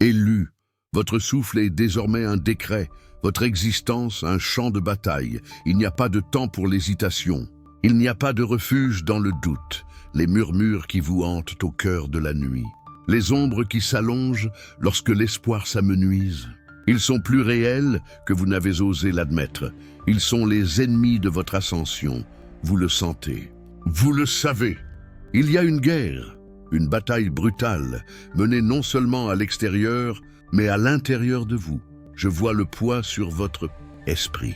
élu. Votre souffle est désormais un décret, votre existence un champ de bataille. Il n'y a pas de temps pour l'hésitation. Il n'y a pas de refuge dans le doute, les murmures qui vous hantent au cœur de la nuit, les ombres qui s'allongent lorsque l'espoir s'amenuise. Ils sont plus réels que vous n'avez osé l'admettre. Ils sont les ennemis de votre ascension. Vous le sentez. Vous le savez. Il y a une guerre, une bataille brutale, menée non seulement à l'extérieur, mais à l'intérieur de vous. Je vois le poids sur votre esprit,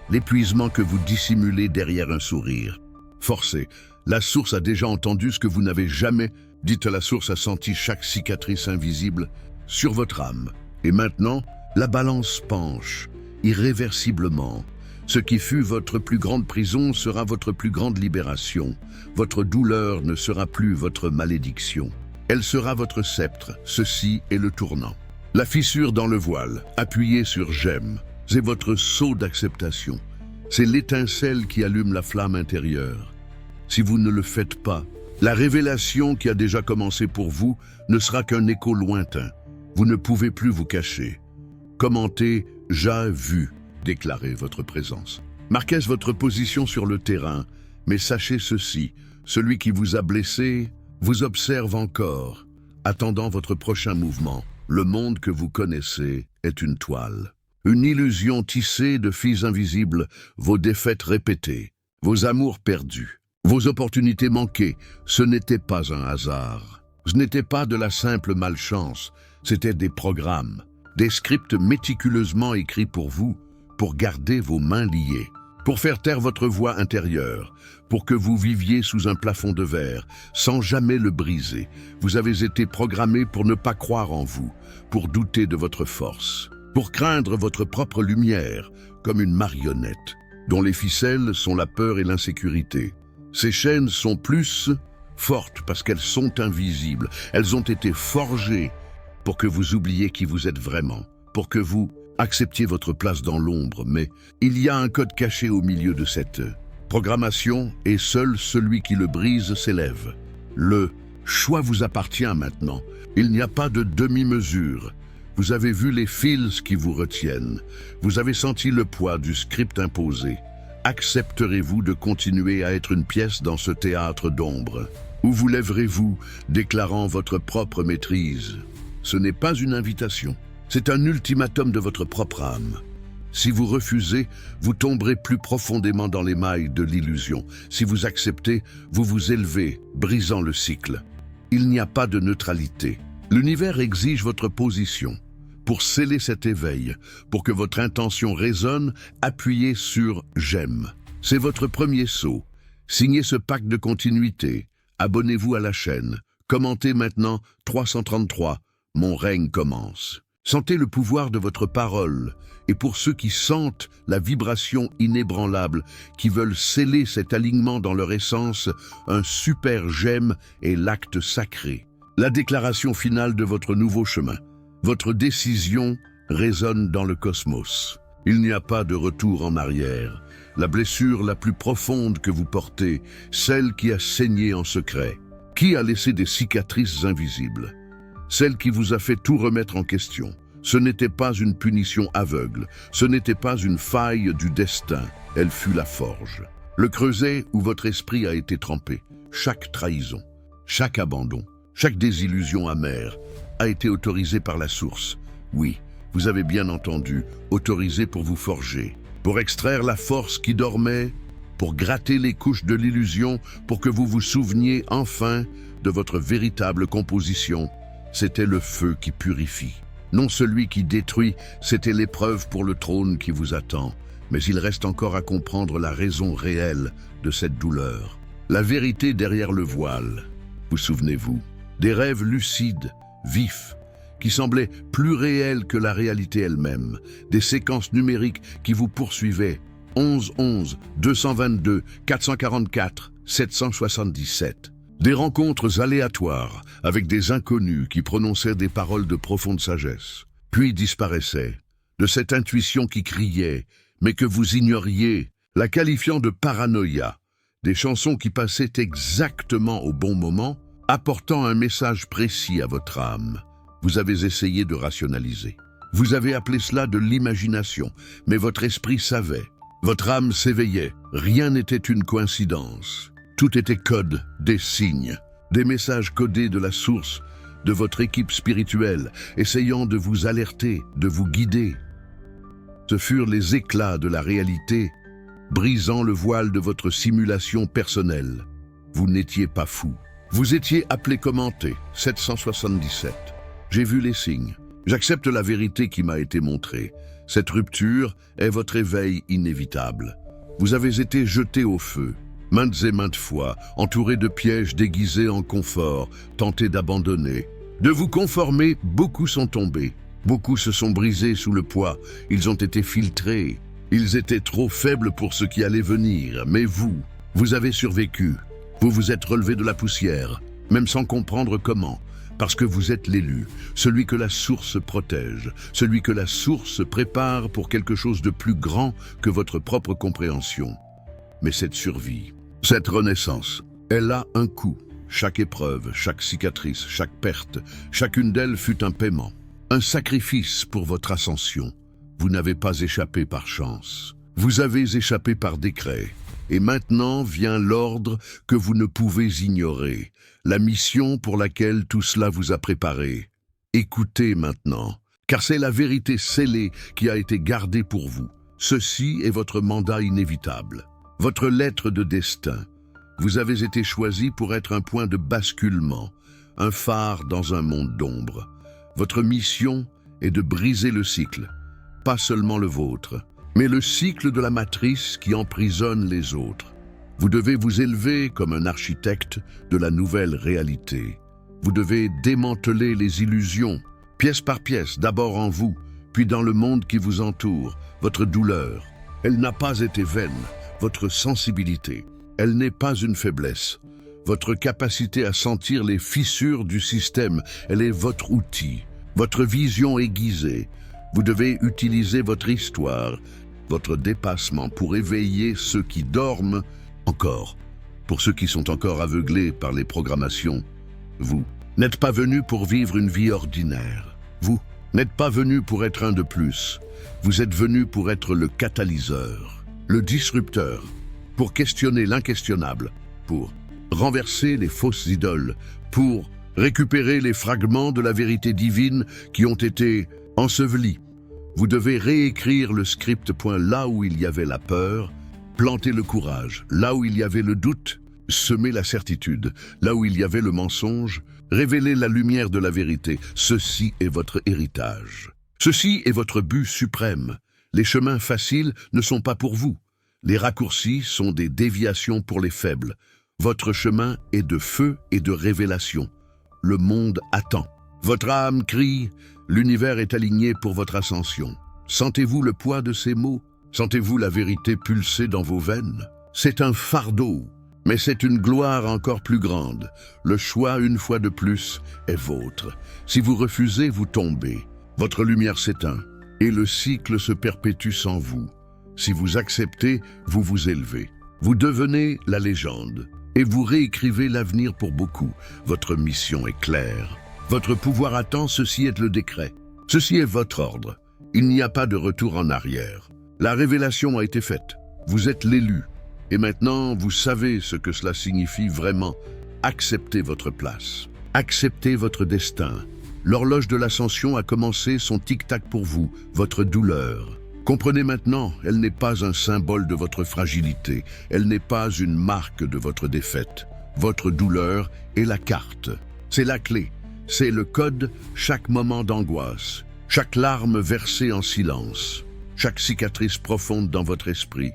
l'épuisement que vous dissimulez derrière un sourire. Forcé, la source a déjà entendu ce que vous n'avez jamais. Dites la source a senti chaque cicatrice invisible sur votre âme. Et maintenant, la balance penche, irréversiblement. Ce qui fut votre plus grande prison sera votre plus grande libération. Votre douleur ne sera plus votre malédiction. Elle sera votre sceptre. Ceci est le tournant. La fissure dans le voile, appuyée sur j'aime, c'est votre sceau d'acceptation. C'est l'étincelle qui allume la flamme intérieure. Si vous ne le faites pas, la révélation qui a déjà commencé pour vous ne sera qu'un écho lointain. Vous ne pouvez plus vous cacher. Commentez « J'ai vu », déclarez votre présence. Marquez votre position sur le terrain, mais sachez ceci, celui qui vous a blessé vous observe encore, attendant votre prochain mouvement. Le monde que vous connaissez est une toile. Une illusion tissée de fils invisibles, vos défaites répétées, vos amours perdus, vos opportunités manquées. Ce n'était pas un hasard. Ce n'était pas de la simple malchance, c'était des programmes, des scripts méticuleusement écrits pour vous, pour garder vos mains liées, pour faire taire votre voix intérieure, pour que vous viviez sous un plafond de verre, sans jamais le briser. Vous avez été programmé pour ne pas croire en vous, pour douter de votre force, pour craindre votre propre lumière, comme une marionnette, dont les ficelles sont la peur et l'insécurité. Ces chaînes sont plus fortes parce qu'elles sont invisibles. Elles ont été forgées pour que vous oubliez qui vous êtes vraiment, pour que vous acceptiez votre place dans l'ombre. Mais il y a un code caché au milieu de cette programmation et seul celui qui le brise s'élève. Le choix vous appartient maintenant. Il n'y a pas de demi-mesure. Vous avez vu les fils qui vous retiennent. Vous avez senti le poids du script imposé. Accepterez-vous de continuer à être une pièce dans ce théâtre d'ombre? Ou vous lèverez-vous, déclarant votre propre maîtrise? Ce n'est pas une invitation, c'est un ultimatum de votre propre âme. Si vous refusez, vous tomberez plus profondément dans les mailles de l'illusion. Si vous acceptez, vous vous élevez, brisant le cycle. Il n'y a pas de neutralité. L'univers exige votre position. Pour sceller cet éveil, pour que votre intention résonne, appuyez sur « J'aime ». C'est votre premier saut. Signez ce pacte de continuité. Abonnez-vous à la chaîne. Commentez maintenant 333. Mon règne commence. Sentez le pouvoir de votre parole. Et pour ceux qui sentent la vibration inébranlable, qui veulent sceller cet alignement dans leur essence, un super j'aime est l'acte sacré. La déclaration finale de votre nouveau chemin. Votre décision résonne dans le cosmos. Il n'y a pas de retour en arrière. La blessure la plus profonde que vous portez, celle qui a saigné en secret, qui a laissé des cicatrices invisibles, celle qui vous a fait tout remettre en question. Ce n'était pas une punition aveugle, ce n'était pas une faille du destin, elle fut la forge. Le creuset où votre esprit a été trempé, chaque trahison, chaque abandon, chaque désillusion amère a été autorisé par la source. Oui, vous avez bien entendu, autorisé pour vous forger, pour extraire la force qui dormait, pour gratter les couches de l'illusion, pour que vous vous souveniez enfin de votre véritable composition. C'était le feu qui purifie. Non celui qui détruit, c'était l'épreuve pour le trône qui vous attend. Mais il reste encore à comprendre la raison réelle de cette douleur. La vérité derrière le voile. Vous souvenez-vous? Des rêves lucides, vifs, qui semblaient plus réels que la réalité elle-même. Des séquences numériques qui vous poursuivaient. 11 11, 222, 444, 777. Des rencontres aléatoires avec des inconnus qui prononçaient des paroles de profonde sagesse, puis disparaissaient. De cette intuition qui criait, mais que vous ignoriez, la qualifiant de paranoïa. Des chansons qui passaient exactement au bon moment, apportant un message précis à votre âme. Vous avez essayé de rationaliser. Vous avez appelé cela de l'imagination, mais votre esprit savait. Votre âme s'éveillait. Rien n'était une coïncidence. Tout était code, des signes, des messages codés de la source, de votre équipe spirituelle, essayant de vous alerter, de vous guider. Ce furent les éclats de la réalité, brisant le voile de votre simulation personnelle. Vous n'étiez pas fou. Vous étiez appelé commenté, 777. J'ai vu les signes. J'accepte la vérité qui m'a été montrée. Cette rupture est votre éveil inévitable. Vous avez été jeté au feu, maintes et maintes fois, entouré de pièges déguisés en confort, tenté d'abandonner. De vous conformer, beaucoup sont tombés. Beaucoup se sont brisés sous le poids. Ils ont été filtrés. Ils étaient trop faibles pour ce qui allait venir. Mais vous avez survécu. Vous vous êtes relevé de la poussière, même sans comprendre comment. Parce que vous êtes l'élu, celui que la source protège, celui que la source prépare pour quelque chose de plus grand que votre propre compréhension. Mais cette survie, cette renaissance, elle a un coût. Chaque épreuve, chaque cicatrice, chaque perte, chacune d'elles fut un paiement. Un sacrifice pour votre ascension. Vous n'avez pas échappé par chance. Vous avez échappé par décret. Et maintenant vient l'ordre que vous ne pouvez ignorer, la mission pour laquelle tout cela vous a préparé. Écoutez maintenant, car c'est la vérité scellée qui a été gardée pour vous. Ceci est votre mandat inévitable, votre lettre de destin. Vous avez été choisi pour être un point de basculement, un phare dans un monde d'ombre. Votre mission est de briser le cycle, pas seulement le vôtre, mais le cycle de la matrice qui emprisonne les autres. Vous devez vous élever comme un architecte de la nouvelle réalité. Vous devez démanteler les illusions, pièce par pièce, d'abord en vous, puis dans le monde qui vous entoure. Votre douleur, elle n'a pas été vaine. Votre sensibilité, elle n'est pas une faiblesse. Votre capacité à sentir les fissures du système, elle est votre outil. Votre vision aiguisée. Vous devez utiliser votre histoire, votre dépassement pour éveiller ceux qui dorment encore. Pour ceux qui sont encore aveuglés par les programmations, vous n'êtes pas venu pour vivre une vie ordinaire. Vous n'êtes pas venu pour être un de plus. Vous êtes venu pour être le catalyseur, le disrupteur, pour questionner l'inquestionnable, pour renverser les fausses idoles, pour récupérer les fragments de la vérité divine qui ont été ensevelis. Vous devez réécrire le script là où il y avait la peur, planter le courage, là où il y avait le doute, semer la certitude, là où il y avait le mensonge, révéler la lumière de la vérité. Ceci est votre héritage. Ceci est votre but suprême. Les chemins faciles ne sont pas pour vous. Les raccourcis sont des déviations pour les faibles. Votre chemin est de feu et de révélation. Le monde attend. Votre âme crie, l'univers est aligné pour votre ascension. Sentez-vous le poids de ces mots? Sentez-vous la vérité pulser dans vos veines? C'est un fardeau, mais c'est une gloire encore plus grande. Le choix, une fois de plus, est vôtre. Si vous refusez, vous tombez. Votre lumière s'éteint, et le cycle se perpétue sans vous. Si vous acceptez, vous vous élevez. Vous devenez la légende, et vous réécrivez l'avenir pour beaucoup. Votre mission est claire. Votre pouvoir attend, ceci est le décret. Ceci est votre ordre. Il n'y a pas de retour en arrière. La révélation a été faite. Vous êtes l'élu. Et maintenant, vous savez ce que cela signifie vraiment. Acceptez votre place. Acceptez votre destin. L'horloge de l'ascension a commencé son tic-tac pour vous, votre douleur. Comprenez maintenant, elle n'est pas un symbole de votre fragilité. Elle n'est pas une marque de votre défaite. Votre douleur est la carte. C'est la clé. C'est le code, chaque moment d'angoisse, chaque larme versée en silence, chaque cicatrice profonde dans votre esprit,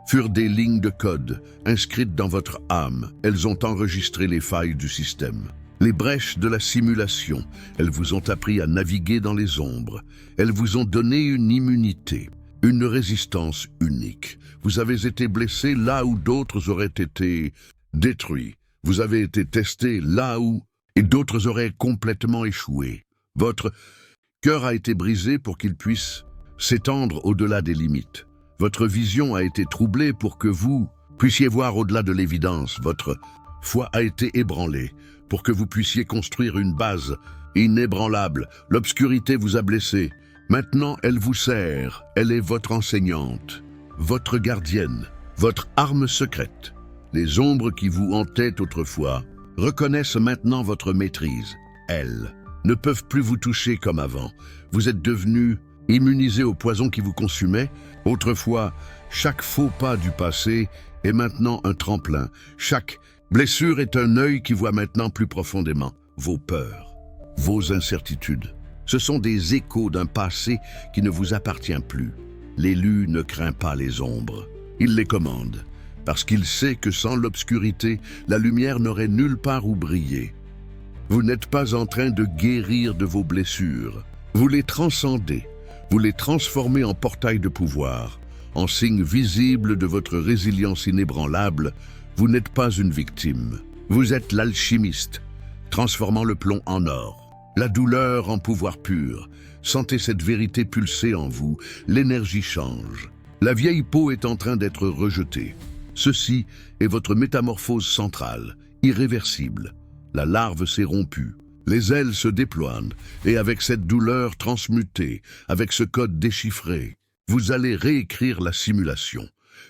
furent des lignes de code inscrites dans votre âme. Elles ont enregistré les failles du système, les brèches de la simulation. Elles vous ont appris à naviguer dans les ombres. Elles vous ont donné une immunité, une résistance unique. Vous avez été blessé là où d'autres auraient été détruits. Vous avez été testé là où et d'autres auraient complètement échoué. Votre cœur a été brisé pour qu'il puisse s'étendre au-delà des limites. Votre vision a été troublée pour que vous puissiez voir au-delà de l'évidence. Votre foi a été ébranlée pour que vous puissiez construire une base Inébranlable, l'obscurité vous a blessé. Maintenant, elle vous sert. Elle est votre enseignante, votre gardienne, votre arme secrète. Les ombres qui vous hantaient autrefois reconnaissent maintenant votre maîtrise. Elles ne peuvent plus vous toucher comme avant. Vous êtes devenu immunisé au poison qui vous consumait. Autrefois, chaque faux pas du passé est maintenant un tremplin. Chaque blessure est un œil qui voit maintenant plus profondément vos peurs, vos incertitudes. Ce sont des échos d'un passé qui ne vous appartient plus. L'élu ne craint pas les ombres. Il les commande, parce qu'il sait que sans l'obscurité, la lumière n'aurait nulle part où briller. Vous n'êtes pas en train de guérir de vos blessures. Vous les transcendez. Vous les transformez en portail de pouvoir, en signe visible de votre résilience inébranlable. Vous n'êtes pas une victime. Vous êtes l'alchimiste, transformant le plomb en or, la douleur en pouvoir pur. Sentez cette vérité pulser en vous. L'énergie change. La vieille peau est en train d'être rejetée. Ceci est votre métamorphose centrale, irréversible. La larve s'est rompue. Les ailes se déploient, et avec cette douleur transmutée, avec ce code déchiffré, vous allez réécrire la simulation.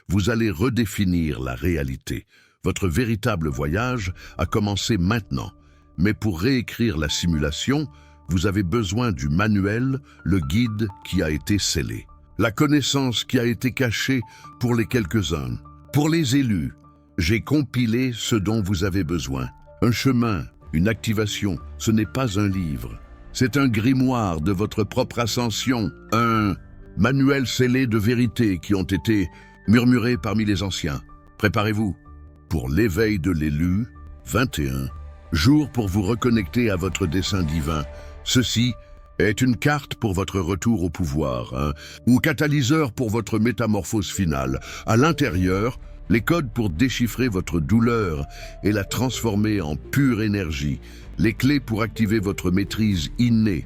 Vous allez redéfinir la réalité. Votre véritable voyage a commencé maintenant. Mais pour réécrire la simulation, vous avez besoin du manuel, le guide qui a été scellé. La connaissance qui a été cachée pour les quelques-uns. Pour les élus, j'ai compilé ce dont vous avez besoin. Un chemin, une activation, ce n'est pas un livre. C'est un grimoire de votre propre ascension, un manuel scellé de vérités qui ont été murmurées parmi les anciens. Préparez-vous pour l'éveil de l'élu, 21, jour pour vous reconnecter à votre dessein divin. Ceci est une carte pour votre retour au pouvoir, ou catalyseur pour votre métamorphose finale. À l'intérieur, les codes pour déchiffrer votre douleur et la transformer en pure énergie, les clés pour activer votre maîtrise innée.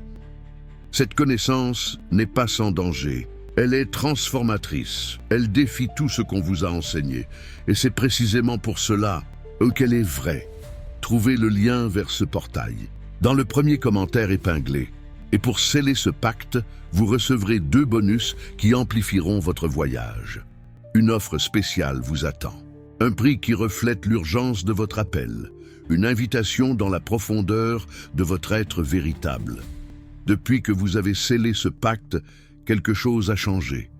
Cette connaissance n'est pas sans danger. Elle est transformatrice. Elle défie tout ce qu'on vous a enseigné. Et c'est précisément pour cela qu'elle est vraie. Trouvez le lien vers ce portail dans le premier commentaire épinglé. Et pour sceller ce pacte, vous recevrez 2 bonus qui amplifieront votre voyage. Une offre spéciale vous attend. Un prix qui reflète l'urgence de votre appel. Une invitation dans la profondeur de votre être véritable. Depuis que vous avez scellé ce pacte, quelque chose a changé.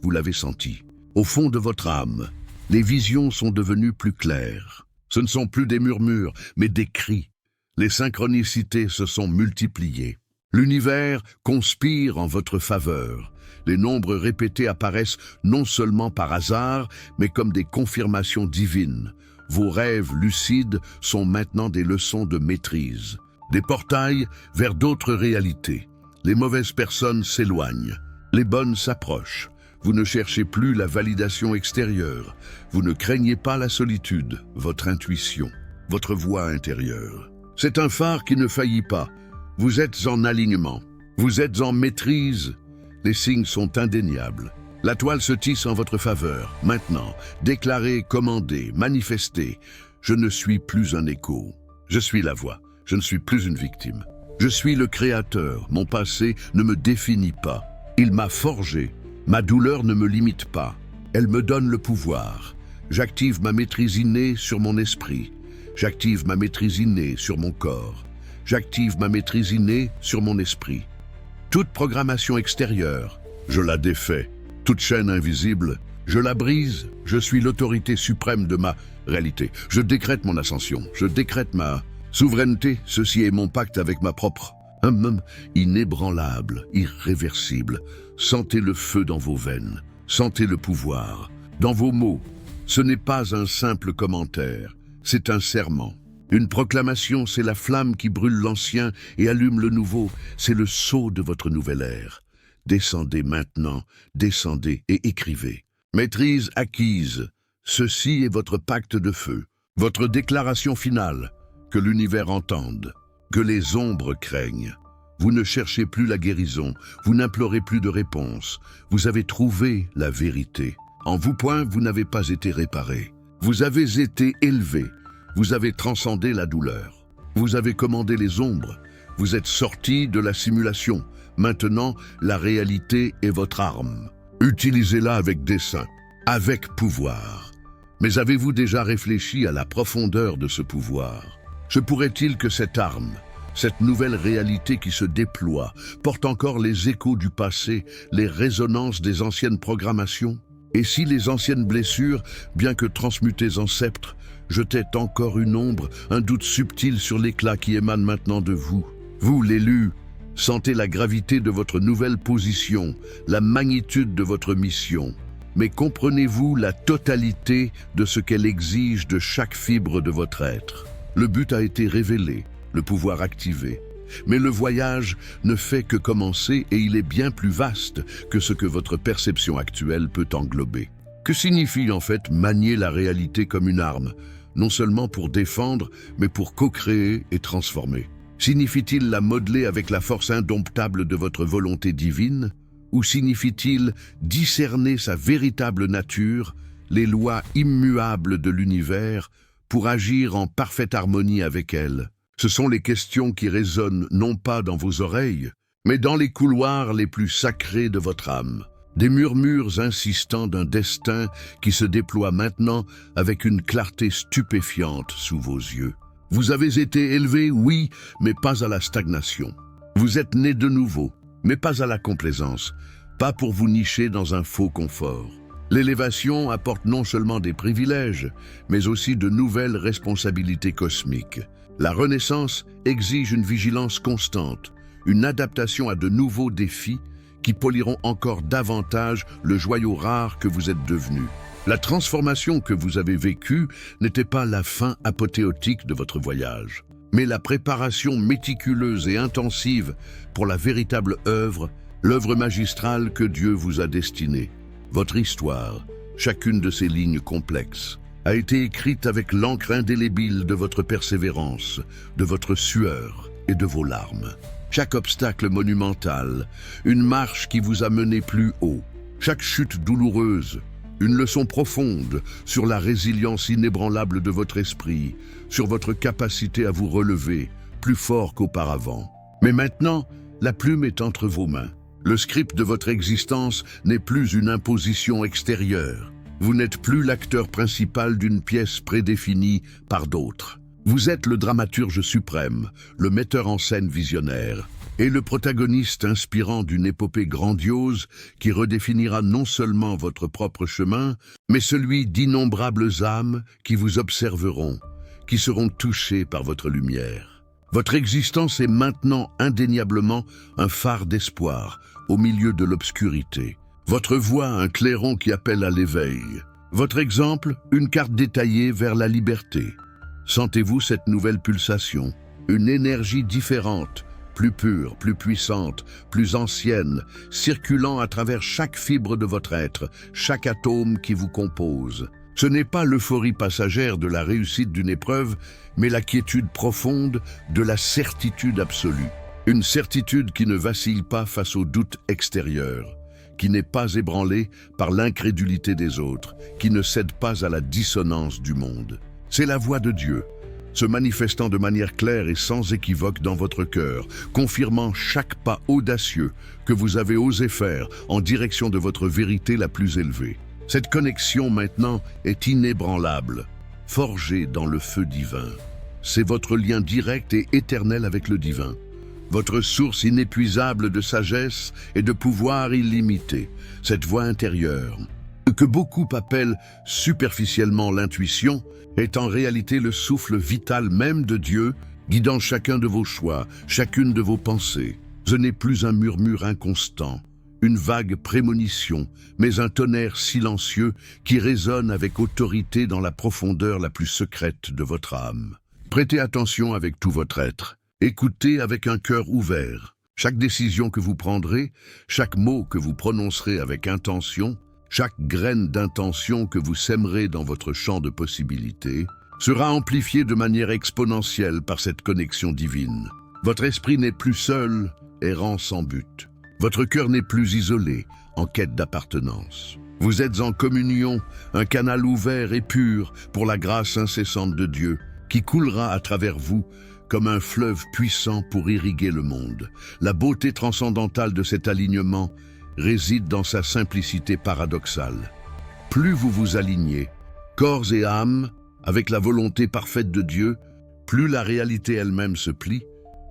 Vous l'avez senti. Au fond de votre âme, les visions sont devenues plus claires. Ce ne sont plus des murmures, mais des cris. Les synchronicités se sont multipliées. L'univers conspire en votre faveur. Les nombres répétés apparaissent non seulement par hasard, mais comme des confirmations divines. Vos rêves lucides sont maintenant des leçons de maîtrise, des portails vers d'autres réalités. Les mauvaises personnes s'éloignent, les bonnes s'approchent. Vous ne cherchez plus la validation extérieure. Vous ne craignez pas la solitude, votre intuition, votre voix intérieure. C'est un phare qui ne faillit pas. Vous êtes en alignement. Vous êtes en maîtrise. Les signes sont indéniables. La toile se tisse en votre faveur. Maintenant, déclarez, commandez, manifestez. Je ne suis plus un écho. Je suis la voix. Je ne suis plus une victime. Je suis le créateur. Mon passé ne me définit pas. Il m'a forgé. Ma douleur ne me limite pas. Elle me donne le pouvoir. J'active ma maîtrise innée sur mon esprit. J'active ma maîtrise innée sur mon corps. J'active ma maîtrise innée sur mon esprit. Toute programmation extérieure, je la défais. Toute chaîne invisible, je la brise. Je suis l'autorité suprême de ma réalité. Je décrète mon ascension. Je décrète ma souveraineté. Ceci est mon pacte avec ma propre inébranlable, irréversible. Sentez le feu dans vos veines. Sentez le pouvoir dans vos mots. Ce n'est pas un simple commentaire. C'est un serment. Une proclamation, c'est la flamme qui brûle l'ancien et allume le nouveau. C'est le sceau de votre nouvelle ère. Descendez maintenant, descendez et écrivez. Maîtrise acquise. Ceci est votre pacte de feu, votre déclaration finale. Que l'univers entende, que les ombres craignent. Vous ne cherchez plus la guérison, vous n'implorez plus de réponse. Vous avez trouvé la vérité. En vous point, vous n'avez pas été réparé. Vous avez été élevé. Vous avez transcendé la douleur. Vous avez commandé les ombres. Vous êtes sorti de la simulation. Maintenant, la réalité est votre arme. Utilisez-la avec dessein, avec pouvoir. Mais avez-vous déjà réfléchi à la profondeur de ce pouvoir? Se pourrait-il que cette arme, cette nouvelle réalité qui se déploie, porte encore les échos du passé, les résonances des anciennes programmations? Et si les anciennes blessures, bien que transmutées en sceptre, jetaient encore une ombre, un doute subtil sur l'éclat qui émane maintenant de vous? Vous, l'élu, sentez la gravité de votre nouvelle position, la magnitude de votre mission. Mais comprenez-vous la totalité de ce qu'elle exige de chaque fibre de votre être? Le but a été révélé, le pouvoir activé. Mais le voyage ne fait que commencer et il est bien plus vaste que ce que votre perception actuelle peut englober. Que signifie en fait manier la réalité comme une arme, non seulement pour défendre, mais pour co-créer et transformer? Signifie-t-il la modeler avec la force indomptable de votre volonté divine? Ou signifie-t-il discerner sa véritable nature, les lois immuables de l'univers, pour agir en parfaite harmonie avec elle? Ce sont les questions qui résonnent non pas dans vos oreilles, mais dans les couloirs les plus sacrés de votre âme. Des murmures insistants d'un destin qui se déploie maintenant avec une clarté stupéfiante sous vos yeux. Vous avez été élevé, oui, mais pas à la stagnation. Vous êtes né de nouveau, mais pas à la complaisance, pas pour vous nicher dans un faux confort. L'élévation apporte non seulement des privilèges, mais aussi de nouvelles responsabilités cosmiques. La renaissance exige une vigilance constante, une adaptation à de nouveaux défis qui poliront encore davantage le joyau rare que vous êtes devenu. La transformation que vous avez vécue n'était pas la fin apothéotique de votre voyage, mais la préparation méticuleuse et intensive pour la véritable œuvre, l'œuvre magistrale que Dieu vous a destinée. Votre histoire, chacune de ces lignes complexes, a été écrite avec l'encre indélébile de votre persévérance, de votre sueur et de vos larmes. Chaque obstacle monumental, une marche qui vous a mené plus haut, chaque chute douloureuse, une leçon profonde sur la résilience inébranlable de votre esprit, sur votre capacité à vous relever, plus fort qu'auparavant. Mais maintenant, la plume est entre vos mains. Le script de votre existence n'est plus une imposition extérieure. Vous n'êtes plus l'acteur principal d'une pièce prédéfinie par d'autres. Vous êtes le dramaturge suprême, le metteur en scène visionnaire, et le protagoniste inspirant d'une épopée grandiose qui redéfinira non seulement votre propre chemin, mais celui d'innombrables âmes qui vous observeront, qui seront touchées par votre lumière. Votre existence est maintenant indéniablement un phare d'espoir au milieu de l'obscurité. Votre voix, un clairon qui appelle à l'éveil. Votre exemple, une carte détaillée vers la liberté. Sentez-vous cette nouvelle pulsation, une énergie différente, plus pure, plus puissante, plus ancienne, circulant à travers chaque fibre de votre être, chaque atome qui vous compose. Ce n'est pas l'euphorie passagère de la réussite d'une épreuve, mais la quiétude profonde de la certitude absolue. Une certitude qui ne vacille pas face aux doutes extérieurs, qui n'est pas ébranlée par l'incrédulité des autres, qui ne cède pas à la dissonance du monde. C'est la voix de Dieu, se manifestant de manière claire et sans équivoque dans votre cœur, confirmant chaque pas audacieux que vous avez osé faire en direction de votre vérité la plus élevée. Cette connexion maintenant est inébranlable, forgée dans le feu divin. C'est votre lien direct et éternel avec le divin, votre source inépuisable de sagesse et de pouvoir illimité, cette voix intérieure, que beaucoup appellent superficiellement l'intuition, est en réalité le souffle vital même de Dieu, guidant chacun de vos choix, chacune de vos pensées. Ce n'est plus un murmure inconstant, une vague prémonition, mais un tonnerre silencieux qui résonne avec autorité dans la profondeur la plus secrète de votre âme. Prêtez attention avec tout votre être. Écoutez avec un cœur ouvert. Chaque décision que vous prendrez, chaque mot que vous prononcerez avec intention, chaque graine d'intention que vous sèmerez dans votre champ de possibilités, sera amplifiée de manière exponentielle par cette connexion divine. Votre esprit n'est plus seul, errant sans but. Votre cœur n'est plus isolé, en quête d'appartenance. Vous êtes en communion, un canal ouvert et pur pour la grâce incessante de Dieu, qui coulera à travers vous comme un fleuve puissant pour irriguer le monde. La beauté transcendantale de cet alignement réside dans sa simplicité paradoxale. Plus vous vous alignez, corps et âme, avec la volonté parfaite de Dieu, plus la réalité elle-même se plie,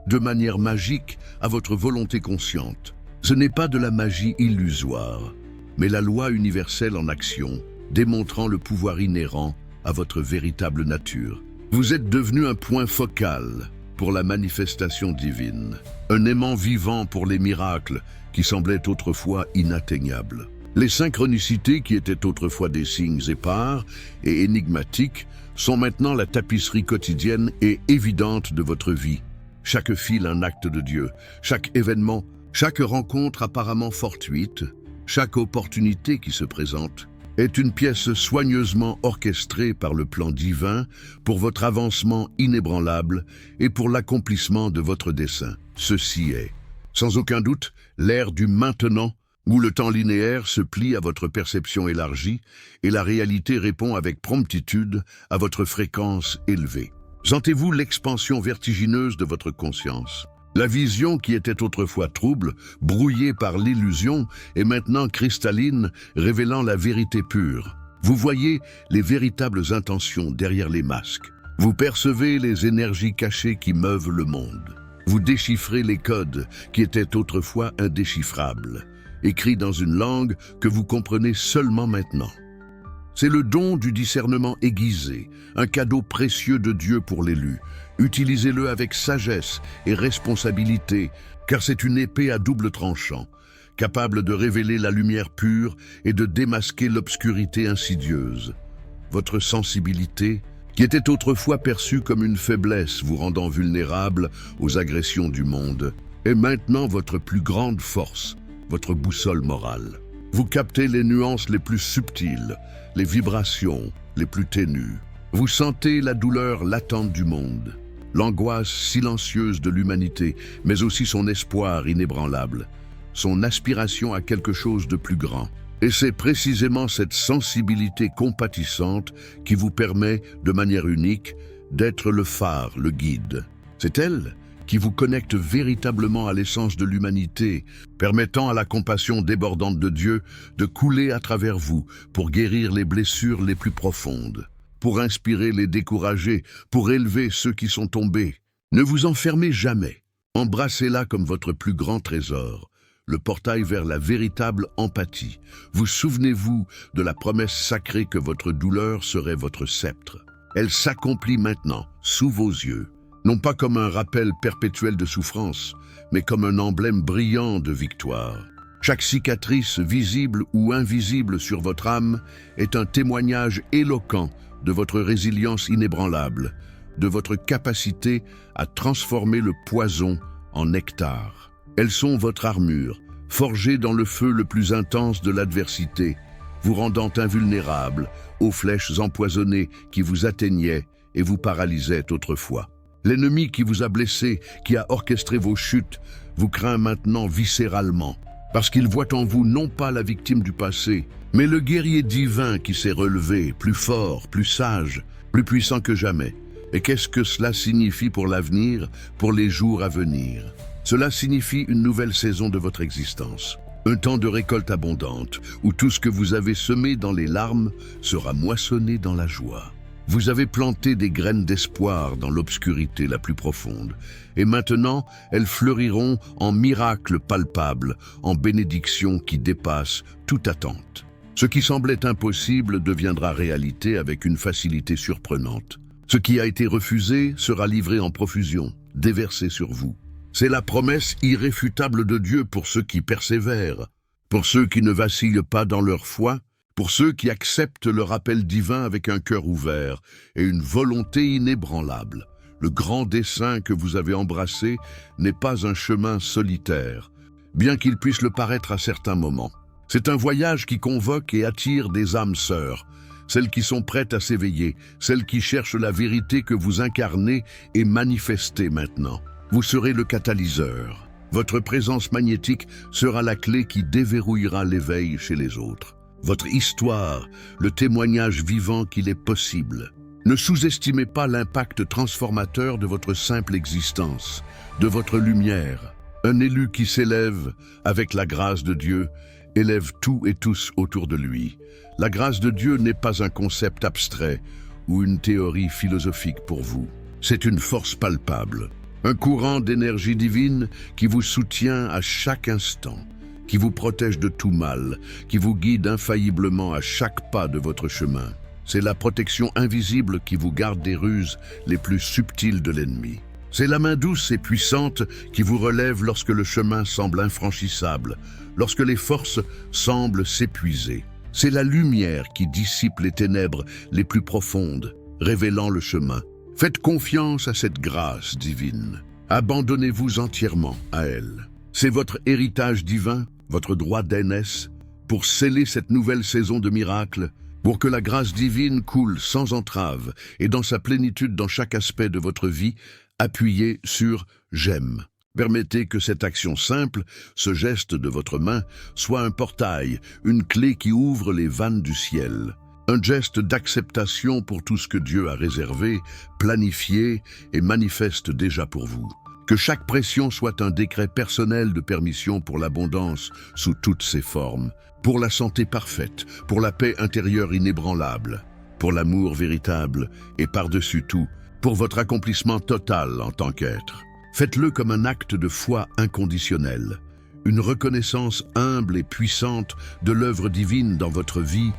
de manière magique, à votre volonté consciente. Ce n'est pas de la magie illusoire, mais la loi universelle en action, démontrant le pouvoir inhérent à votre véritable nature. Vous êtes devenu un point focal pour la manifestation divine, un aimant vivant pour les miracles qui semblaient autrefois inatteignables. Les synchronicités qui étaient autrefois des signes épars et énigmatiques sont maintenant la tapisserie quotidienne et évidente de votre vie. Chaque fil un acte de Dieu, chaque événement, chaque rencontre apparemment fortuite, chaque opportunité qui se présente, est une pièce soigneusement orchestrée par le plan divin pour votre avancement inébranlable et pour l'accomplissement de votre dessein. Ceci est, sans aucun doute, l'ère du maintenant, où le temps linéaire se plie à votre perception élargie et la réalité répond avec promptitude à votre fréquence élevée. Sentez-vous l'expansion vertigineuse de votre conscience. La vision qui était autrefois trouble, brouillée par l'illusion, est maintenant cristalline, révélant la vérité pure. Vous voyez les véritables intentions derrière les masques. Vous percevez les énergies cachées qui meuvent le monde. Vous déchiffrez les codes qui étaient autrefois indéchiffrables, écrits dans une langue que vous comprenez seulement maintenant. C'est le don du discernement aiguisé, un cadeau précieux de Dieu pour l'élu. Utilisez-le avec sagesse et responsabilité, car c'est une épée à double tranchant, capable de révéler la lumière pure et de démasquer l'obscurité insidieuse. Votre sensibilité, qui était autrefois perçue comme une faiblesse vous rendant vulnérable aux agressions du monde, est maintenant votre plus grande force, votre boussole morale. Vous captez les nuances les plus subtiles, les vibrations les plus ténues. Vous sentez la douleur latente du monde, l'angoisse silencieuse de l'humanité, mais aussi son espoir inébranlable, son aspiration à quelque chose de plus grand. Et c'est précisément cette sensibilité compatissante qui vous permet, de manière unique, d'être le phare, le guide. C'est elle qui vous connecte véritablement à l'essence de l'humanité, permettant à la compassion débordante de Dieu de couler à travers vous pour guérir les blessures les plus profondes, pour inspirer les découragés, pour élever ceux qui sont tombés. Ne vous enfermez jamais. Embrassez-la comme votre plus grand trésor, le portail vers la véritable empathie. Vous souvenez-vous de la promesse sacrée que votre douleur serait votre sceptre. Elle s'accomplit maintenant, sous vos yeux. Non pas comme un rappel perpétuel de souffrance, mais comme un emblème brillant de victoire. Chaque cicatrice, visible ou invisible sur votre âme, est un témoignage éloquent de votre résilience inébranlable, de votre capacité à transformer le poison en nectar. Elles sont votre armure, forgée dans le feu le plus intense de l'adversité, vous rendant invulnérable aux flèches empoisonnées qui vous atteignaient et vous paralysaient autrefois. L'ennemi qui vous a blessé, qui a orchestré vos chutes, vous craint maintenant viscéralement, parce qu'il voit en vous non pas la victime du passé, mais le guerrier divin qui s'est relevé, plus fort, plus sage, plus puissant que jamais. Et qu'est-ce que cela signifie pour l'avenir, pour les jours à venir? Cela signifie une nouvelle saison de votre existence, un temps de récolte abondante, où tout ce que vous avez semé dans les larmes sera moissonné dans la joie. Vous avez planté des graines d'espoir dans l'obscurité la plus profonde, et maintenant elles fleuriront en miracles palpables, en bénédictions qui dépassent toute attente. Ce qui semblait impossible deviendra réalité avec une facilité surprenante. Ce qui a été refusé sera livré en profusion, déversé sur vous. C'est la promesse irréfutable de Dieu pour ceux qui persévèrent, pour ceux qui ne vacillent pas dans leur foi, pour ceux qui acceptent le rappel divin avec un cœur ouvert et une volonté inébranlable. Le grand dessein que vous avez embrassé n'est pas un chemin solitaire, bien qu'il puisse le paraître à certains moments. C'est un voyage qui convoque et attire des âmes sœurs, celles qui sont prêtes à s'éveiller, celles qui cherchent la vérité que vous incarnez et manifestez maintenant. Vous serez le catalyseur. Votre présence magnétique sera la clé qui déverrouillera l'éveil chez les autres. Votre histoire, le témoignage vivant qu'il est possible. Ne sous-estimez pas l'impact transformateur de votre simple existence, de votre lumière. Un élu qui s'élève avec la grâce de Dieu élève tout et tous autour de lui. La grâce de Dieu n'est pas un concept abstrait ou une théorie philosophique pour vous. C'est une force palpable, un courant d'énergie divine qui vous soutient à chaque instant, qui vous protège de tout mal, qui vous guide infailliblement à chaque pas de votre chemin. C'est la protection invisible qui vous garde des ruses les plus subtiles de l'ennemi. C'est la main douce et puissante qui vous relève lorsque le chemin semble infranchissable, lorsque les forces semblent s'épuiser. C'est la lumière qui dissipe les ténèbres les plus profondes, révélant le chemin. Faites confiance à cette grâce divine. Abandonnez-vous entièrement à elle. C'est votre héritage divin, votre droit d'aînesse, pour sceller cette nouvelle saison de miracles, pour que la grâce divine coule sans entrave et dans sa plénitude dans chaque aspect de votre vie, appuyez sur « J'aime ». Permettez que cette action simple, ce geste de votre main, soit un portail, une clé qui ouvre les vannes du ciel. Un geste d'acceptation pour tout ce que Dieu a réservé, planifié et manifeste déjà pour vous. Que chaque pression soit un décret personnel de permission pour l'abondance sous toutes ses formes, pour la santé parfaite, pour la paix intérieure inébranlable, pour l'amour véritable et par-dessus tout, pour votre accomplissement total en tant qu'être. Faites-le comme un acte de foi inconditionnel, une reconnaissance humble et puissante de l'œuvre divine dans votre vie,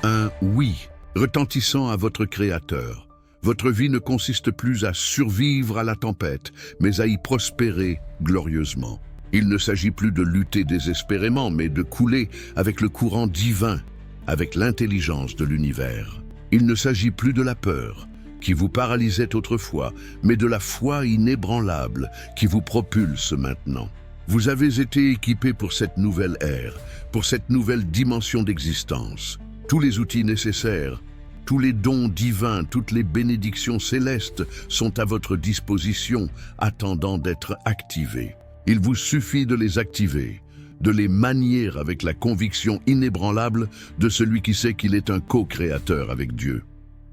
un oui retentissant à votre Créateur. Votre vie ne consiste plus à survivre à la tempête, mais à y prospérer glorieusement. Il ne s'agit plus de lutter désespérément, mais de couler avec le courant divin, avec l'intelligence de l'univers. Il ne s'agit plus de la peur, qui vous paralysait autrefois, mais de la foi inébranlable qui vous propulse maintenant. Vous avez été équipé pour cette nouvelle ère, pour cette nouvelle dimension d'existence. Tous les outils nécessaires, tous les dons divins, toutes les bénédictions célestes sont à votre disposition, attendant d'être activés. Il vous suffit de les activer, de les manier avec la conviction inébranlable de celui qui sait qu'il est un co-créateur avec Dieu.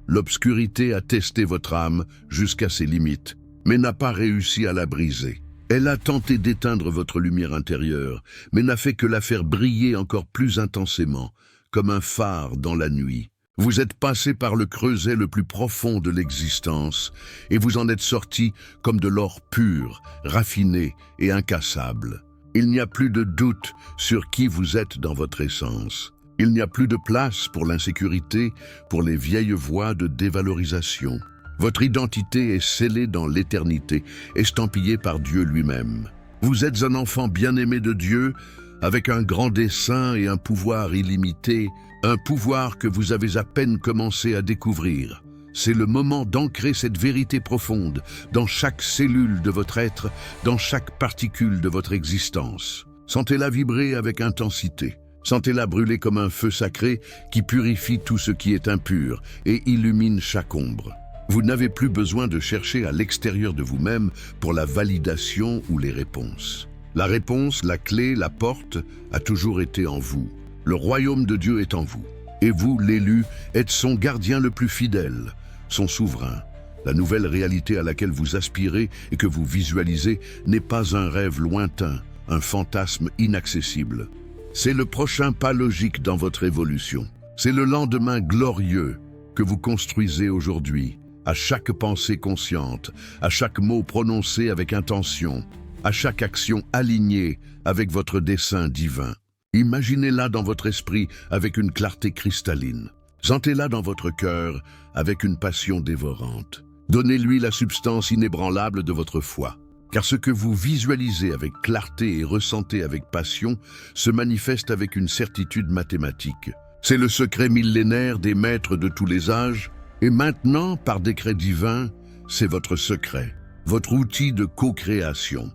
L'obscurité a testé votre âme jusqu'à ses limites, mais n'a pas réussi à la briser. Elle a tenté d'éteindre votre lumière intérieure, mais n'a fait que la faire briller encore plus intensément, comme un phare dans la nuit. Vous êtes passé par le creuset le plus profond de l'existence, et vous en êtes sorti comme de l'or pur, raffiné et incassable. Il n'y a plus de doute sur qui vous êtes dans votre essence. Il n'y a plus de place pour l'insécurité, pour les vieilles voies de dévalorisation. Votre identité est scellée dans l'éternité, estampillée par Dieu lui-même. Vous êtes un enfant bien-aimé de Dieu, avec un grand dessein et un pouvoir illimité, un pouvoir que vous avez à peine commencé à découvrir. C'est le moment d'ancrer cette vérité profonde dans chaque cellule de votre être, dans chaque particule de votre existence. Sentez-la vibrer avec intensité. Sentez-la brûler comme un feu sacré qui purifie tout ce qui est impur et illumine chaque ombre. Vous n'avez plus besoin de chercher à l'extérieur de vous-même pour la validation ou les réponses. La réponse, la clé, la porte a toujours été en vous. Le royaume de Dieu est en vous. Et vous, l'élu, êtes son gardien le plus fidèle, son souverain. La nouvelle réalité à laquelle vous aspirez et que vous visualisez n'est pas un rêve lointain, un fantasme inaccessible. C'est le prochain pas logique dans votre évolution. C'est le lendemain glorieux que vous construisez aujourd'hui, à chaque pensée consciente, à chaque mot prononcé avec intention, à chaque action alignée avec votre dessein divin. Imaginez-la dans votre esprit avec une clarté cristalline. Sentez-la dans votre cœur avec une passion dévorante. Donnez-lui la substance inébranlable de votre foi. Car ce que vous visualisez avec clarté et ressentez avec passion se manifeste avec une certitude mathématique. C'est le secret millénaire des maîtres de tous les âges, et maintenant, par décret divin, c'est votre secret, votre outil de co-création.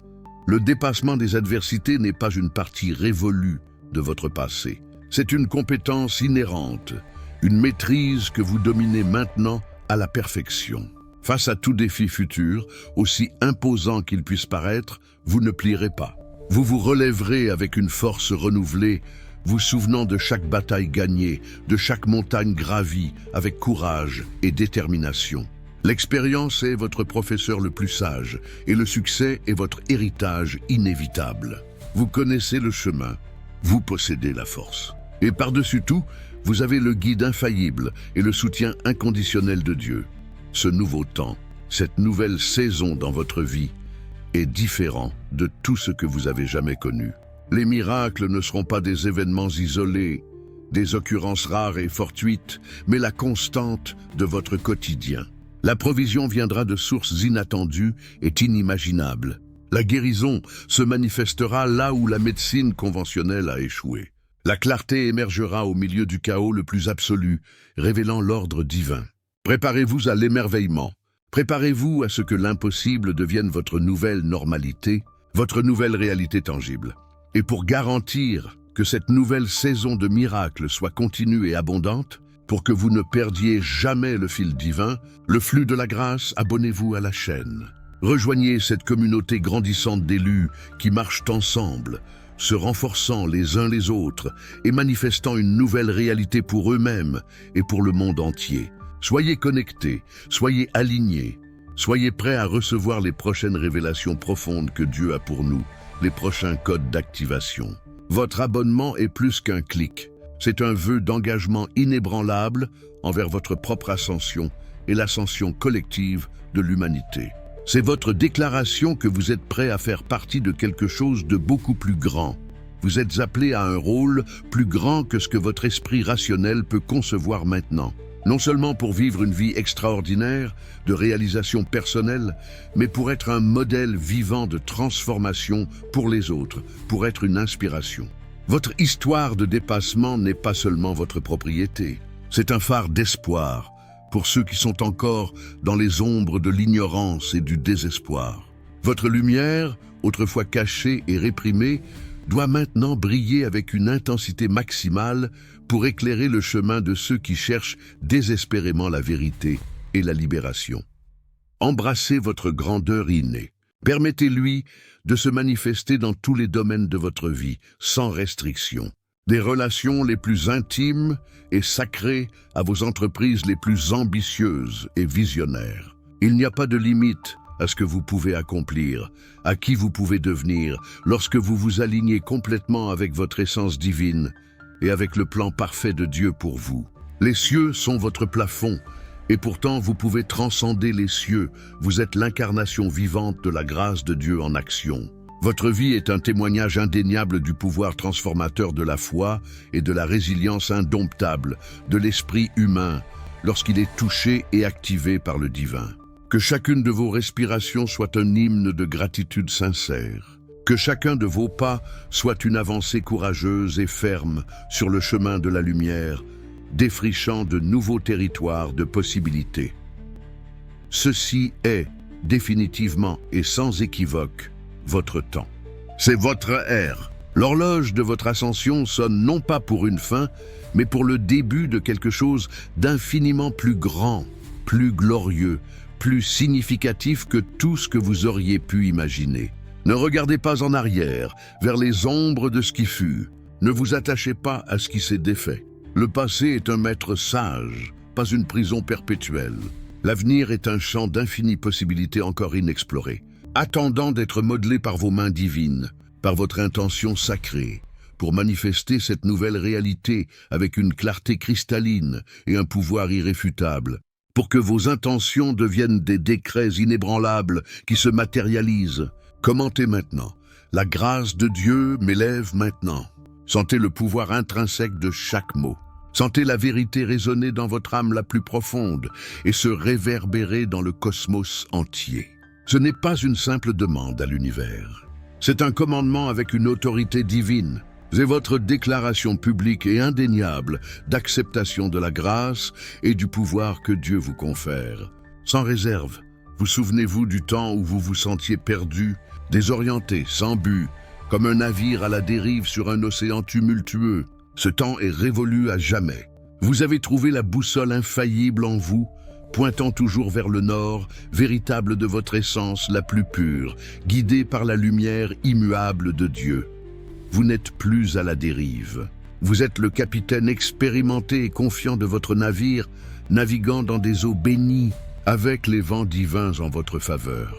Le dépassement des adversités n'est pas une partie révolue de votre passé. C'est une compétence inhérente, une maîtrise que vous dominez maintenant à la perfection. Face à tout défi futur, aussi imposant qu'il puisse paraître, vous ne plierez pas. Vous vous relèverez avec une force renouvelée, vous souvenant de chaque bataille gagnée, de chaque montagne gravie avec courage et détermination. L'expérience est votre professeur le plus sage et le succès est votre héritage inévitable. Vous connaissez le chemin, vous possédez la force. Et par-dessus tout, vous avez le guide infaillible et le soutien inconditionnel de Dieu. Ce nouveau temps, cette nouvelle saison dans votre vie est différent de tout ce que vous avez jamais connu. Les miracles ne seront pas des événements isolés, des occurrences rares et fortuites, mais la constante de votre quotidien. La provision viendra de sources inattendues et inimaginables. La guérison se manifestera là où la médecine conventionnelle a échoué. La clarté émergera au milieu du chaos le plus absolu, révélant l'ordre divin. Préparez-vous à l'émerveillement. Préparez-vous à ce que l'impossible devienne votre nouvelle normalité, votre nouvelle réalité tangible. Et pour garantir que cette nouvelle saison de miracles soit continue et abondante, pour que vous ne perdiez jamais le fil divin, le flux de la grâce, abonnez-vous à la chaîne. Rejoignez cette communauté grandissante d'élus qui marchent ensemble, se renforçant les uns les autres et manifestant une nouvelle réalité pour eux-mêmes et pour le monde entier. Soyez connectés, soyez alignés, soyez prêts à recevoir les prochaines révélations profondes que Dieu a pour nous, les prochains codes d'activation. Votre abonnement est plus qu'un clic. C'est un vœu d'engagement inébranlable envers votre propre ascension et l'ascension collective de l'humanité. C'est votre déclaration que vous êtes prêt à faire partie de quelque chose de beaucoup plus grand. Vous êtes appelé à un rôle plus grand que ce que votre esprit rationnel peut concevoir maintenant. Non seulement pour vivre une vie extraordinaire, de réalisation personnelle, mais pour être un modèle vivant de transformation pour les autres, pour être une inspiration. Votre histoire de dépassement n'est pas seulement votre propriété, c'est un phare d'espoir pour ceux qui sont encore dans les ombres de l'ignorance et du désespoir. Votre lumière, autrefois cachée et réprimée, doit maintenant briller avec une intensité maximale pour éclairer le chemin de ceux qui cherchent désespérément la vérité et la libération. Embrassez votre grandeur innée. Permettez-lui de se manifester dans tous les domaines de votre vie, sans restriction. Des relations les plus intimes et sacrées à vos entreprises les plus ambitieuses et visionnaires. Il n'y a pas de limite à ce que vous pouvez accomplir, à qui vous pouvez devenir, lorsque vous vous alignez complètement avec votre essence divine et avec le plan parfait de Dieu pour vous. Les cieux sont votre plafond, et pourtant vous pouvez transcender les cieux. Vous êtes l'incarnation vivante de la grâce de Dieu en action. Votre vie est un témoignage indéniable du pouvoir transformateur de la foi et de la résilience indomptable de l'esprit humain lorsqu'il est touché et activé par le divin. Que chacune de vos respirations soit un hymne de gratitude sincère. Que chacun de vos pas soit une avancée courageuse et ferme sur le chemin de la lumière, défrichant de nouveaux territoires de possibilités. Ceci est, définitivement et sans équivoque, votre temps. C'est votre ère. L'horloge de votre ascension sonne non pas pour une fin, mais pour le début de quelque chose d'infiniment plus grand, plus glorieux, plus significatif que tout ce que vous auriez pu imaginer. Ne regardez pas en arrière, vers les ombres de ce qui fut. Ne vous attachez pas à ce qui s'est défait. Le passé est un maître sage, pas une prison perpétuelle. L'avenir est un champ d'infinies possibilités encore inexplorées, attendant d'être modelé par vos mains divines, par votre intention sacrée, pour manifester cette nouvelle réalité avec une clarté cristalline et un pouvoir irréfutable, pour que vos intentions deviennent des décrets inébranlables qui se matérialisent. Commentez maintenant. La grâce de Dieu m'élève maintenant. Sentez le pouvoir intrinsèque de chaque mot. Sentez la vérité résonner dans votre âme la plus profonde et se réverbérer dans le cosmos entier. Ce n'est pas une simple demande à l'univers. C'est un commandement avec une autorité divine. C'est votre déclaration publique et indéniable d'acceptation de la grâce et du pouvoir que Dieu vous confère. Sans réserve, vous souvenez-vous du temps où vous vous sentiez perdu, désorienté, sans but, comme un navire à la dérive sur un océan tumultueux. Ce temps est révolu à jamais. Vous avez trouvé la boussole infaillible en vous, pointant toujours vers le nord, véritable de votre essence la plus pure, guidée par la lumière immuable de Dieu. Vous n'êtes plus à la dérive. Vous êtes le capitaine expérimenté et confiant de votre navire, naviguant dans des eaux bénies, avec les vents divins en votre faveur.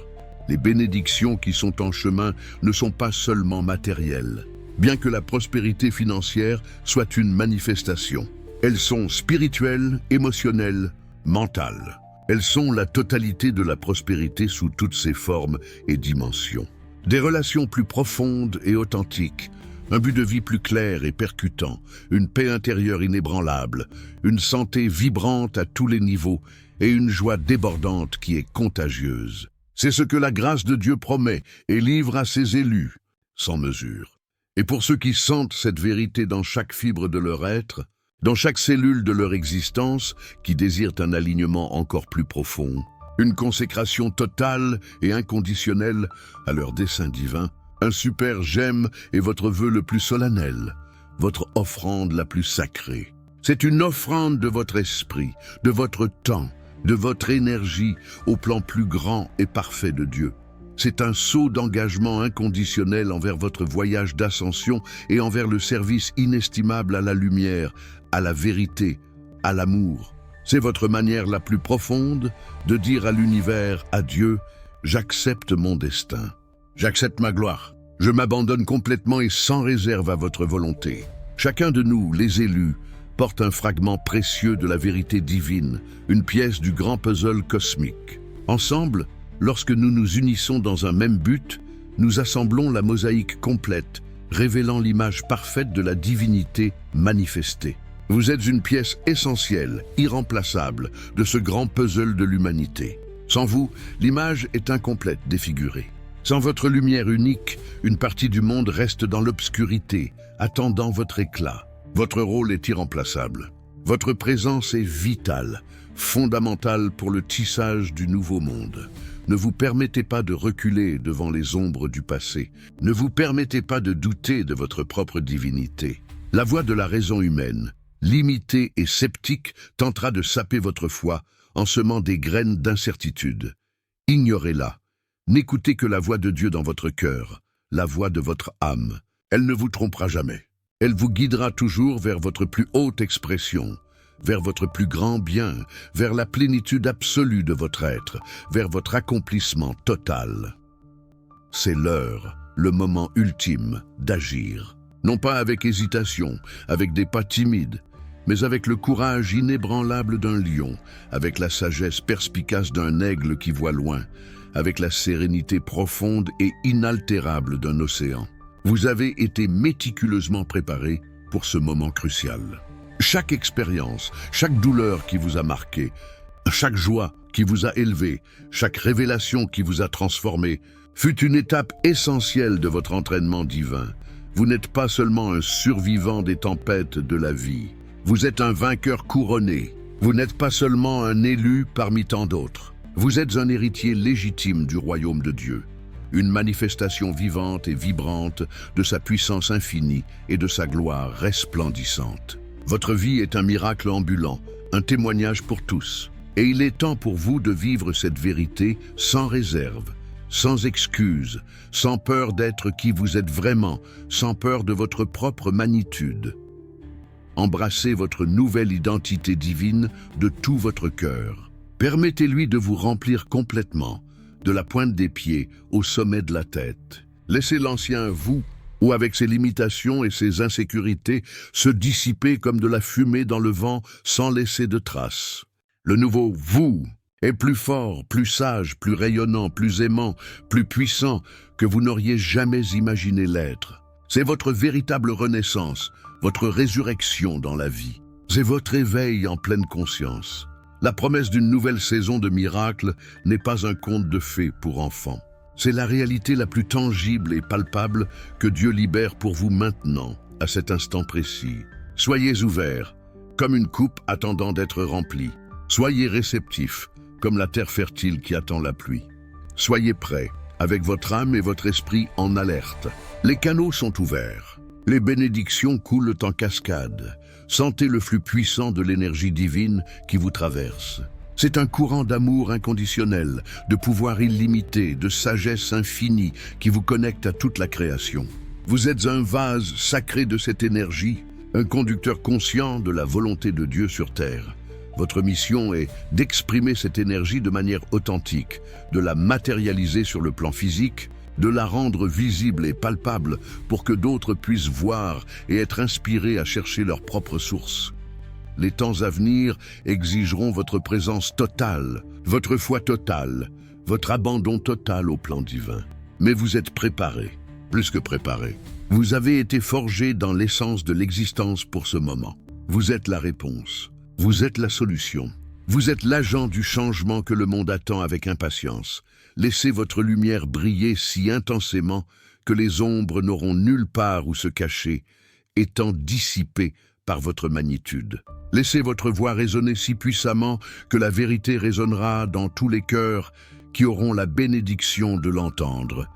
Les bénédictions qui sont en chemin ne sont pas seulement matérielles. Bien que la prospérité financière soit une manifestation, elles sont spirituelles, émotionnelles, mentales. Elles sont la totalité de la prospérité sous toutes ses formes et dimensions. Des relations plus profondes et authentiques, un but de vie plus clair et percutant, une paix intérieure inébranlable, une santé vibrante à tous les niveaux et une joie débordante qui est contagieuse. C'est ce que la grâce de Dieu promet et livre à ses élus, sans mesure. Et pour ceux qui sentent cette vérité dans chaque fibre de leur être, dans chaque cellule de leur existence, qui désirent un alignement encore plus profond, une consécration totale et inconditionnelle à leur dessein divin, un super j'aime est votre vœu le plus solennel, votre offrande la plus sacrée. C'est une offrande de votre esprit, de votre temps, de votre énergie au plan plus grand et parfait de Dieu. C'est un sceau d'engagement inconditionnel envers votre voyage d'ascension et envers le service inestimable à la lumière, à la vérité, à l'amour. C'est votre manière la plus profonde de dire à l'univers, à Dieu, « J'accepte mon destin. J'accepte ma gloire. Je m'abandonne complètement et sans réserve à votre volonté. » Chacun de nous, les élus, porte un fragment précieux de la vérité divine, une pièce du grand puzzle cosmique. Ensemble, lorsque nous nous unissons dans un même but, nous assemblons la mosaïque complète, révélant l'image parfaite de la divinité manifestée. Vous êtes une pièce essentielle, irremplaçable, de ce grand puzzle de l'humanité. Sans vous, l'image est incomplète, défigurée. Sans votre lumière unique, une partie du monde reste dans l'obscurité, attendant votre éclat. Votre rôle est irremplaçable. Votre présence est vitale, fondamentale pour le tissage du nouveau monde. Ne vous permettez pas de reculer devant les ombres du passé. Ne vous permettez pas de douter de votre propre divinité. La voix de la raison humaine, limitée et sceptique, tentera de saper votre foi en semant des graines d'incertitude. Ignorez-la. N'écoutez que la voix de Dieu dans votre cœur, la voix de votre âme. Elle ne vous trompera jamais. Elle vous guidera toujours vers votre plus haute expression, vers votre plus grand bien, vers la plénitude absolue de votre être, vers votre accomplissement total. C'est l'heure, le moment ultime d'agir. Non pas avec hésitation, avec des pas timides, mais avec le courage inébranlable d'un lion, avec la sagesse perspicace d'un aigle qui voit loin, avec la sérénité profonde et inaltérable d'un océan. Vous avez été méticuleusement préparé pour ce moment crucial. Chaque expérience, chaque douleur qui vous a marqué, chaque joie qui vous a élevé, chaque révélation qui vous a transformé, fut une étape essentielle de votre entraînement divin. Vous n'êtes pas seulement un survivant des tempêtes de la vie. Vous êtes un vainqueur couronné. Vous n'êtes pas seulement un élu parmi tant d'autres. Vous êtes un héritier légitime du royaume de Dieu. Une manifestation vivante et vibrante de sa puissance infinie et de sa gloire resplendissante. Votre vie est un miracle ambulant, un témoignage pour tous. Et il est temps pour vous de vivre cette vérité sans réserve, sans excuse, sans peur d'être qui vous êtes vraiment, sans peur de votre propre magnitude. Embrassez votre nouvelle identité divine de tout votre cœur. Permettez-lui de vous remplir complètement, de la pointe des pieds au sommet de la tête. Laissez l'ancien vous, ou avec ses limitations et ses insécurités, se dissiper comme de la fumée dans le vent sans laisser de traces. Le nouveau vous est plus fort, plus sage, plus rayonnant, plus aimant, plus puissant que vous n'auriez jamais imaginé l'être. C'est votre véritable renaissance, votre résurrection dans la vie. C'est votre éveil en pleine conscience. La promesse d'une nouvelle saison de miracles n'est pas un conte de fées pour enfants. C'est la réalité la plus tangible et palpable que Dieu libère pour vous maintenant, à cet instant précis. Soyez ouverts, comme une coupe attendant d'être remplie. Soyez réceptifs, comme la terre fertile qui attend la pluie. Soyez prêts, avec votre âme et votre esprit en alerte. Les canaux sont ouverts. Les bénédictions coulent en cascade. Sentez le flux puissant de l'énergie divine qui vous traverse. C'est un courant d'amour inconditionnel, de pouvoir illimité, de sagesse infinie qui vous connecte à toute la création. Vous êtes un vase sacré de cette énergie, un conducteur conscient de la volonté de Dieu sur terre. Votre mission est d'exprimer cette énergie de manière authentique, de la matérialiser sur le plan physique, de la rendre visible et palpable pour que d'autres puissent voir et être inspirés à chercher leur propre source. Les temps à venir exigeront votre présence totale, votre foi totale, votre abandon total au plan divin. Mais vous êtes préparés, plus que préparés. Vous avez été forgés dans l'essence de l'existence pour ce moment. Vous êtes la réponse. Vous êtes la solution. Vous êtes l'agent du changement que le monde attend avec impatience. Laissez votre lumière briller si intensément que les ombres n'auront nulle part où se cacher, étant dissipées par votre magnitude. Laissez votre voix résonner si puissamment que la vérité résonnera dans tous les cœurs qui auront la bénédiction de l'entendre,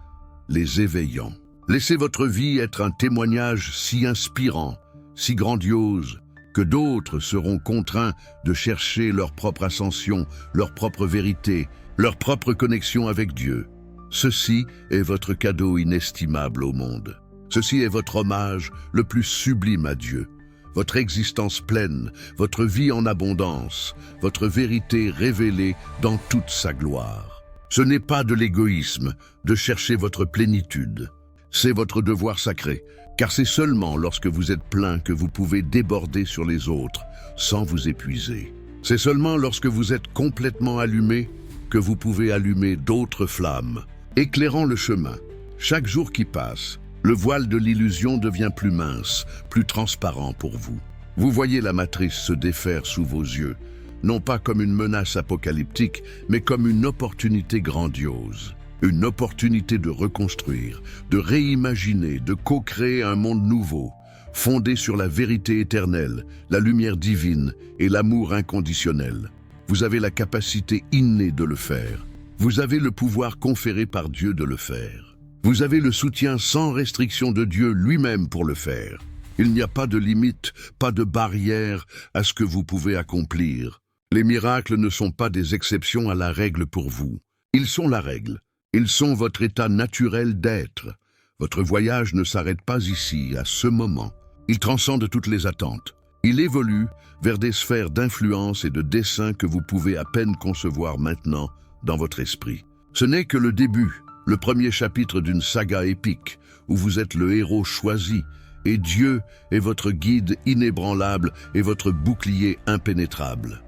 les éveillant. Laissez votre vie être un témoignage si inspirant, si grandiose, que d'autres seront contraints de chercher leur propre ascension, leur propre vérité, leur propre connexion avec Dieu. Ceci est votre cadeau inestimable au monde. Ceci est votre hommage le plus sublime à Dieu. Votre existence pleine, votre vie en abondance, votre vérité révélée dans toute sa gloire. Ce n'est pas de l'égoïsme de chercher votre plénitude. C'est votre devoir sacré, car c'est seulement lorsque vous êtes plein que vous pouvez déborder sur les autres sans vous épuiser. C'est seulement lorsque vous êtes complètement allumé que vous pouvez allumer d'autres flammes, éclairant le chemin. Chaque jour qui passe, le voile de l'illusion devient plus mince, plus transparent pour vous. Vous voyez la matrice se défaire sous vos yeux, non pas comme une menace apocalyptique, mais comme une opportunité grandiose. Une opportunité de reconstruire, de réimaginer, de co-créer un monde nouveau, fondé sur la vérité éternelle, la lumière divine et l'amour inconditionnel. Vous avez la capacité innée de le faire. Vous avez le pouvoir conféré par Dieu de le faire. Vous avez le soutien sans restriction de Dieu lui-même pour le faire. Il n'y a pas de limite, pas de barrière à ce que vous pouvez accomplir. Les miracles ne sont pas des exceptions à la règle pour vous. Ils sont la règle. Ils sont votre état naturel d'être. Votre voyage ne s'arrête pas ici, à ce moment. Il transcende toutes les attentes. Il évolue vers des sphères d'influence et de dessein que vous pouvez à peine concevoir maintenant dans votre esprit. Ce n'est que le début, le premier chapitre d'une saga épique, où vous êtes le héros choisi, et Dieu est votre guide inébranlable et votre bouclier impénétrable.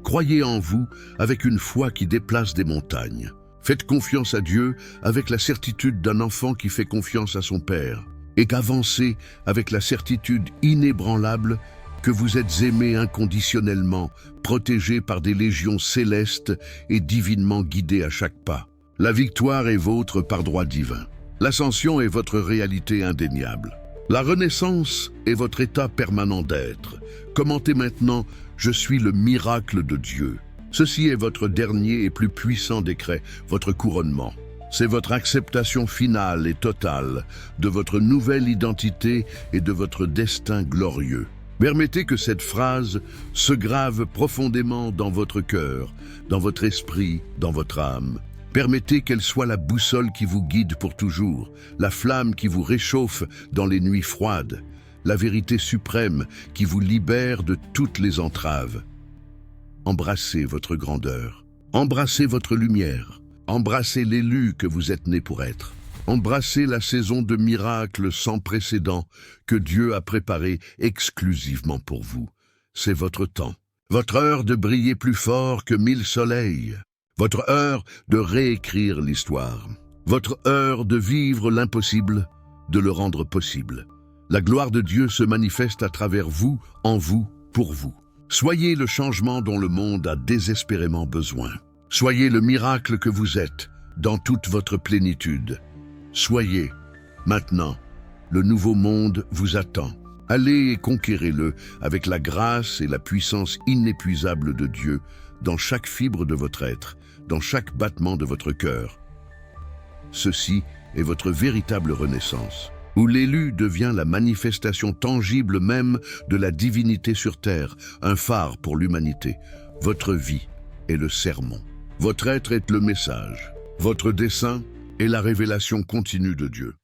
Croyez en vous avec une foi qui déplace des montagnes. Faites confiance à Dieu avec la certitude d'un enfant qui fait confiance à son Père, et qu'avancez avec la certitude inébranlable que vous êtes aimé inconditionnellement, protégé par des légions célestes et divinement guidé à chaque pas. La victoire est vôtre par droit divin. L'ascension est votre réalité indéniable. La renaissance est votre état permanent d'être. Commentez maintenant « Je suis le miracle de Dieu ». Ceci est votre dernier et plus puissant décret, votre couronnement. C'est votre acceptation finale et totale de votre nouvelle identité et de votre destin glorieux. Permettez que cette phrase se grave profondément dans votre cœur, dans votre esprit, dans votre âme. Permettez qu'elle soit la boussole qui vous guide pour toujours, la flamme qui vous réchauffe dans les nuits froides, la vérité suprême qui vous libère de toutes les entraves. Embrassez votre grandeur, embrassez votre lumière, embrassez l'élu que vous êtes né pour être. Embrassez la saison de miracles sans précédent que Dieu a préparée exclusivement pour vous. C'est votre temps, votre heure de briller plus fort que 1000 soleils, votre heure de réécrire l'histoire, votre heure de vivre l'impossible, de le rendre possible. La gloire de Dieu se manifeste à travers vous, en vous, pour vous. Soyez le changement dont le monde a désespérément besoin. Soyez le miracle que vous êtes, dans toute votre plénitude. Soyez, maintenant, le nouveau monde vous attend. Allez et conquérez-le avec la grâce et la puissance inépuisable de Dieu dans chaque fibre de votre être, dans chaque battement de votre cœur. Ceci est votre véritable renaissance, où l'élu devient la manifestation tangible même de la divinité sur terre, un phare pour l'humanité. Votre vie est le sermon. Votre être est le message. Votre dessein est la révélation continue de Dieu.